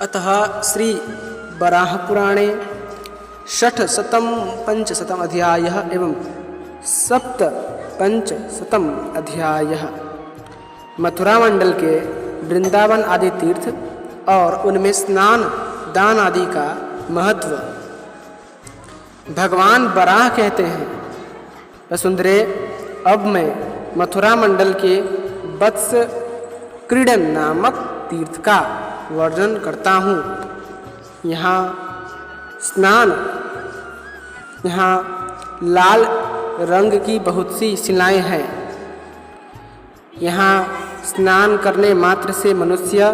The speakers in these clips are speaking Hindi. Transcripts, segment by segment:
अतः श्री वराहपुराणे षट्शतं पंचशतम् अध्यायः एवं सप्तपंचशतम् अध्यायः मथुरा मंडल के वृंदावन आदि तीर्थ और उनमें स्नान दान आदि का महत्व। भगवान वराह कहते हैं, वसुंधरे, अब मैं मथुरा मंडल के वत्स क्रीडन नामक तीर्थ का वर्णन करता हूँ। यहाँ लाल रंग की बहुत सी शिलाएं हैं। यहाँ स्नान करने मात्र से मनुष्य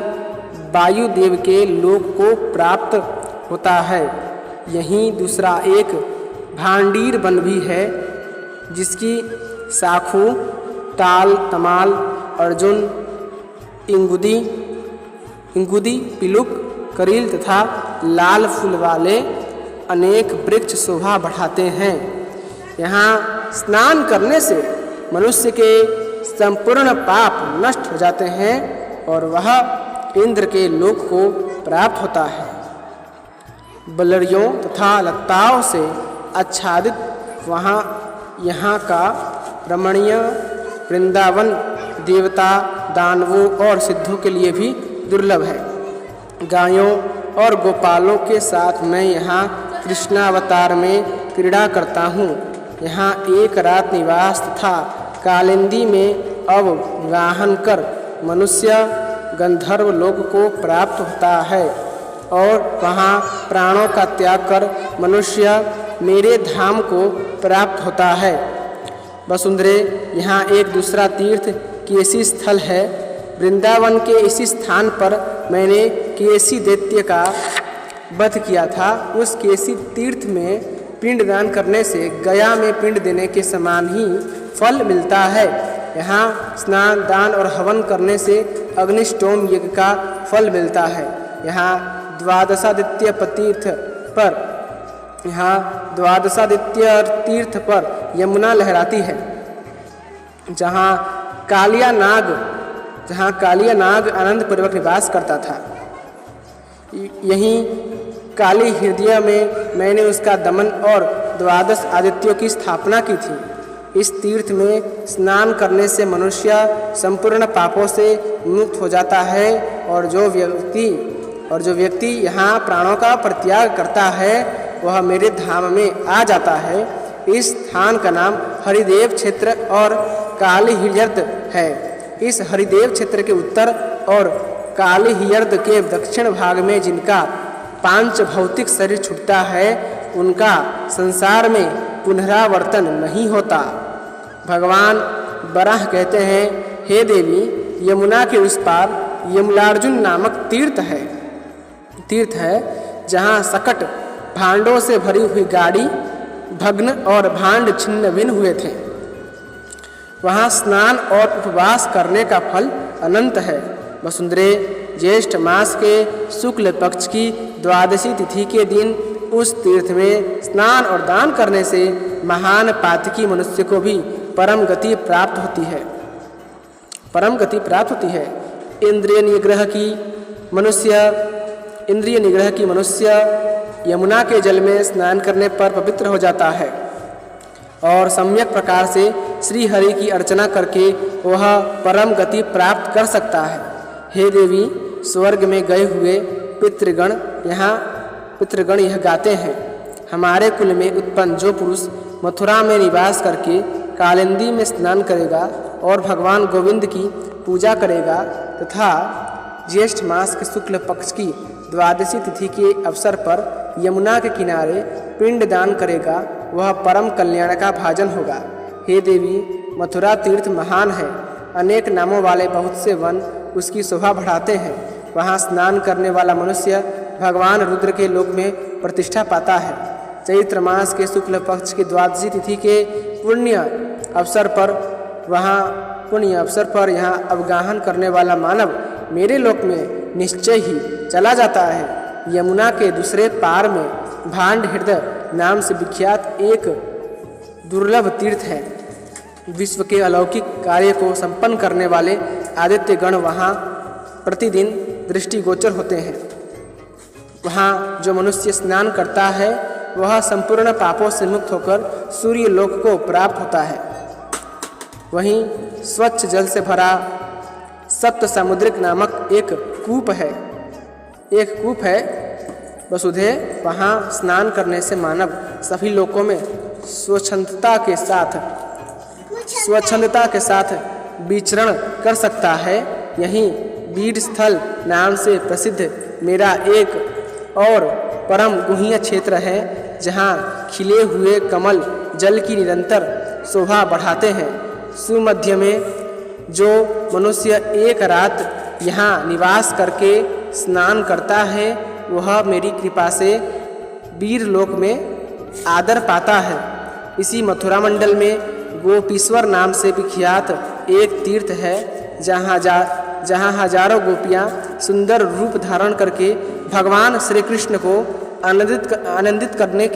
वायुदेव के लोक को प्राप्त होता है। यहीं दूसरा एक भांडीर वन भी है, जिसकी शाखों ताल, तमाल, अर्जुन, इंगुदी, पिलुक, करील तथा लाल फूल वाले अनेक वृक्ष शोभा बढ़ाते हैं। यहाँ स्नान करने से मनुष्य के संपूर्ण पाप नष्ट हो जाते हैं और वह इंद्र के लोक को प्राप्त होता है। बलरियों तथा लताओं से आच्छादित यहाँ का रमणीय वृंदावन देवता, दानवों और सिद्धों के लिए भी दुर्लभ है। गायों और गोपालों के साथ मैं यहाँ कृष्णावतार में क्रीड़ा करता हूँ। यहाँ एक रात निवास तथा कालिंदी में अवगाहन कर मनुष्य गंधर्व लोक को प्राप्त होता है और वहाँ प्राणों का त्याग कर मनुष्य मेरे धाम को प्राप्त होता है। वसुंधरे, यहाँ एक दूसरा तीर्थ केसी स्थल है। वृंदावन के इसी स्थान पर मैंने केसी दैत्य का वध किया था। उस केसी तीर्थ में पिंडदान करने से गया में पिंड देने के समान ही फल मिलता है। यहाँ स्नान दान और हवन करने से अग्निष्टोम यज्ञ का फल मिलता है। यहाँ द्वादशादित्य तीर्थ पर यमुना लहराती है। जहाँ कालिया नाग आनंद पूर्वक निवास करता था। यहीं काली हृदय में मैंने उसका दमन और 12 आदित्यों की स्थापना की थी। इस तीर्थ में स्नान करने से मनुष्य संपूर्ण पापों से मुक्त हो जाता है और जो व्यक्ति यहाँ प्राणों का परित्याग करता है वह मेरे धाम में आ जाता है। इस स्थान का नाम हरिदेव क्षेत्र और कालीहृद है। इस हरिदेव क्षेत्र के उत्तर और कालीहृद के दक्षिण भाग में जिनका पांच भौतिक शरीर छूटता है, उनका संसार में पुनरावर्तन नहीं होता। भगवान वराह कहते हैं, हे देवी, यमुना के उस पार यमलार्जुन नामक तीर्थ है जहाँ सकट भांडों से भरी हुई गाड़ी भग्न और भांड छिन्न भिन्न हुए थे। वहाँ स्नान और उपवास करने का फल अनंत है। वसुंधरे, ज्येष्ठ मास के शुक्ल पक्ष की 12वीं तिथि के दिन उस तीर्थ में स्नान और दान करने से महान पातकी मनुष्य को भी परम गति प्राप्त होती है। इंद्रिय निग्रह की मनुष्य यमुना के जल में स्नान करने पर पवित्र हो जाता है और सम्यक प्रकार से श्री हरि की अर्चना करके वह परम गति प्राप्त कर सकता है। हे देवी, स्वर्ग में गए हुए पितृगण यह गाते हैं, हमारे कुल में उत्पन्न जो पुरुष मथुरा में निवास करके कालिंदी में स्नान करेगा और भगवान गोविंद की पूजा करेगा तथा ज्येष्ठ मास के शुक्ल पक्ष की 12वीं तिथि के अवसर पर यमुना के किनारे पिंड दान करेगा, वह परम कल्याण का भाजन होगा। हे देवी, मथुरा तीर्थ महान है। अनेक नामों वाले बहुत से वन उसकी शोभा बढ़ाते हैं। वहाँ स्नान करने वाला मनुष्य भगवान रुद्र के लोक में प्रतिष्ठा पाता है। चैत्र मास के शुक्ल पक्ष की 12वीं तिथि के पुण्य अवसर पर यहाँ अवगाहन करने वाला मानव मेरे लोक में निश्चय ही चला जाता है। यमुना के दूसरे पार में भांड हृदय नाम से विख्यात एक दुर्लभ तीर्थ है। विश्व के अलौकिक कार्य को संपन्न करने वाले आदित्य गण वहाँ प्रतिदिन दृष्टिगोचर होते हैं। वहाँ जो मनुष्य स्नान करता है वह संपूर्ण पापों से मुक्त होकर सूर्य लोक को प्राप्त होता है। वहीं स्वच्छ जल से भरा सप्त सामुद्रिक नामक एक कूप है वसुधे। वहाँ स्नान करने से मानव सभी लोकों में स्वच्छंदता के साथ विचरण कर सकता है। यहीं बीड स्थल नाम से प्रसिद्ध मेरा एक और परम गुह्य क्षेत्र है, जहाँ खिले हुए कमल जल की निरंतर शोभा बढ़ाते हैं। सुमध्य में जो मनुष्य एक रात यहाँ निवास करके स्नान करता है वह मेरी कृपा से वीर लोक में आदर पाता है। इसी मथुरा मंडल में गोपीश्वर नाम से विख्यात एक तीर्थ है, जहाँ हजारों गोपियाँ सुंदर रूप धारण करके भगवान श्री कृष्ण को आनंदित करने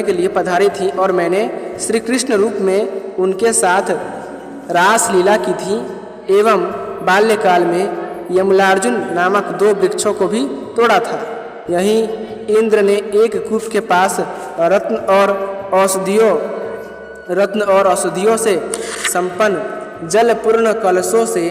के लिए पधारी थी और मैंने श्री कृष्ण रूप में उनके साथ रास लीला की थी। एवं बाल्यकाल में यमलार्जुन नामक 2 वृक्षों को भी तोड़ा था। यहीं इंद्र ने एक कूप के पास रत्न और औषधियों से संपन्न जलपूर्ण कलशों से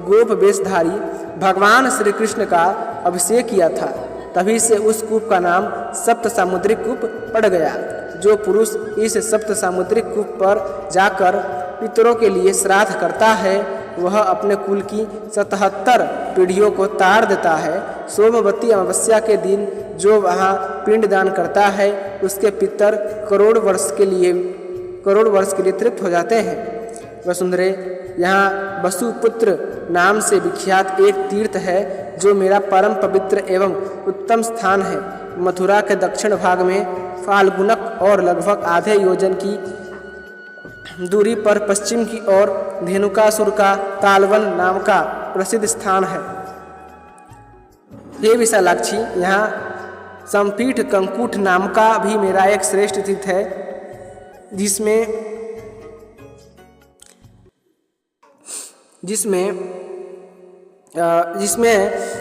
गोप वेशधारी भगवान श्री कृष्ण का अभिषेक किया था। तभी से उस कूप का नाम सप्त सामुद्रिक कूप पड़ गया। जो पुरुष इस सप्त सामुद्रिक कूप पर जाकर पितरों के लिए श्राद्ध करता है वह अपने कुल की 77 पीढ़ियों को तार देता है। सोमवती अमावस्या के दिन जो वहाँ पिंडदान करता है उसके पितर करोड़ वर्ष के लिए तृप्त हो जाते हैं। वसुंधरे, यहाँ वसुपुत्र नाम से विख्यात एक तीर्थ है जो मेरा परम पवित्र एवं उत्तम स्थान है। मथुरा के दक्षिण भाग में फाल्गुनक और लगभग आधे योजन की दूरी पर पश्चिम की ओर धेनुकासुर का तालवन नाम का प्रसिद्ध स्थान है। हे विशालाक्षी, यहाँ संपीठ कंकूठ नाम का भी मेरा एक श्रेष्ठ तीर्थ है, जिसमें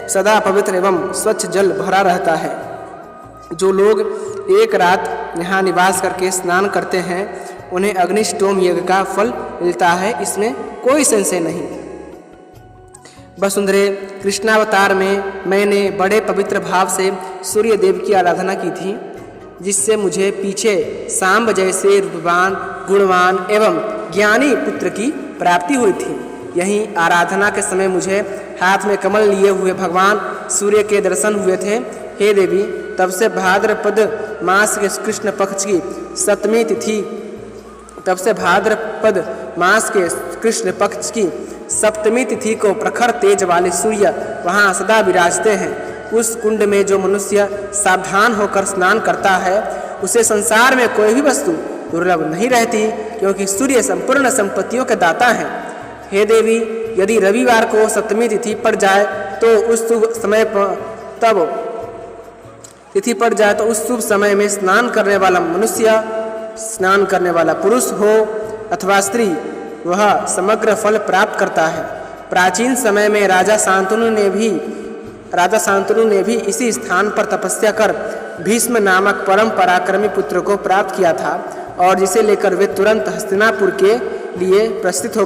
सदा पवित्र एवं स्वच्छ जल भरा रहता है। जो लोग एक रात यहाँ निवास करके स्नान करते हैं उन्हें अग्निष्टोम यज्ञ का फल मिलता है, इसमें कोई संशय नहीं। वसुंधरे, कृष्णावतार में मैंने बड़े पवित्र भाव से सूर्य देव की आराधना की थी, जिससे मुझे पीछे सांब जैसे रूपवान, गुणवान एवं ज्ञानी पुत्र की प्राप्ति हुई थी। यहीं आराधना के समय मुझे हाथ में कमल लिए हुए भगवान सूर्य के दर्शन हुए थे। हे देवी, तब से भाद्रपद मास के कृष्ण पक्ष की सप्तमी तिथि को प्रखर तेज वाले सूर्य वहाँ सदा विराजते हैं। उस कुंड में जो मनुष्य सावधान होकर स्नान करता है उसे संसार में कोई भी वस्तु दुर्लभ नहीं रहती, क्योंकि सूर्य संपूर्ण संपत्तियों के दाता हैं। हे देवी, यदि रविवार को सप्तमी तिथि पड़ जाए तो उस शुभ समय में स्नान करने वाला पुरुष हो अथवा स्त्री, वह समग्र फल प्राप्त करता है। प्राचीन समय में राजा शांतनु ने भी इसी स्थान पर तपस्या कर भीष्म नामक परम पराक्रमी पुत्र को प्राप्त किया था, और जिसे लेकर वे तुरंत हस्तिनापुर के लिए प्रस्थित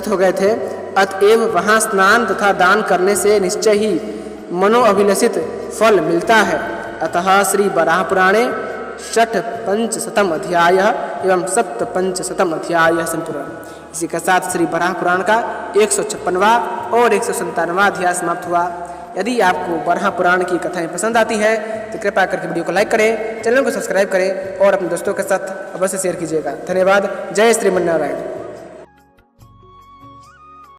हो गए थे। अतएव वहाँ स्नान तथा दान करने से निश्चय ही मनोअभिलषित फल मिलता है। अतः श्री वराह पुराणे 6पंचशतम अध्याय एवं 7पंचशतम अध्याय संपूर्ण। इसी के साथ श्री वराह पुराण का 156वां और 197वां अध्याय समाप्त हुआ। यदि आपको वराह पुराण की कथाएं पसंद आती है तो कृपया करके वीडियो को लाइक करें, चैनल को सब्सक्राइब करें और अपने दोस्तों के साथ अवश्य शेयर कीजिएगा। धन्यवाद। जय श्रीमन्नारायण।